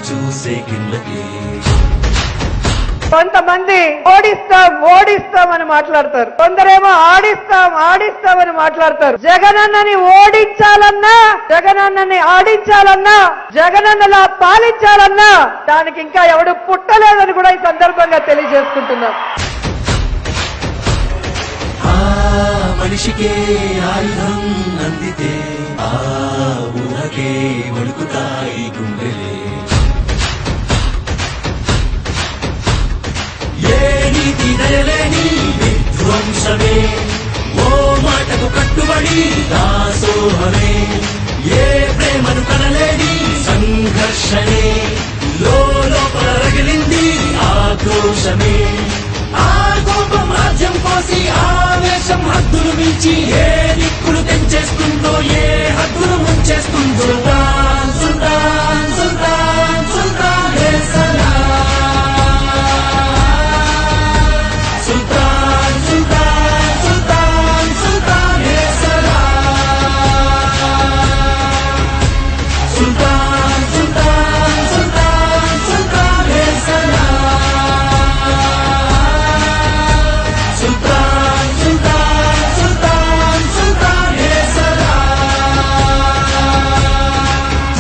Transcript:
చూసే కిందకి. కొంతమంది ఓడిస్తామని మాట్లాడతారు, కొందరేమో ఆడిస్తామని మాట్లాడతారు. జగనన్నని ఓడించాలన్నా, జగనన్నని ఆడించాలన్నా, జగనన్నలా పాలించాలన్నా దానికి ఇంకా ఎవడు పుట్టలేదని కూడా ఈ సందర్భంగా తెలియజేసుకుంటున్నాం. మనిషికే ఆయుధం అందితే ఆ ఊహకే వణుకుతాయి గుండెలే. ఏ నీతి దయలేని విధ్వంసమే, ఓ మాటకు కట్టుబడి దాసోహమే, ఏ ప్రేమను కనలేని సంఘర్షణే, లోపల రగిలింది ఆక్రోశమే. ఆ కోపం రాజ్యం పోసి ఆవేశం హద్దులు మించి ఏ దిక్కులు తెంచేస్తుందో, ఏ హద్దులు ముంచేస్తుందో. సుల్తాన్ సుల్తాన్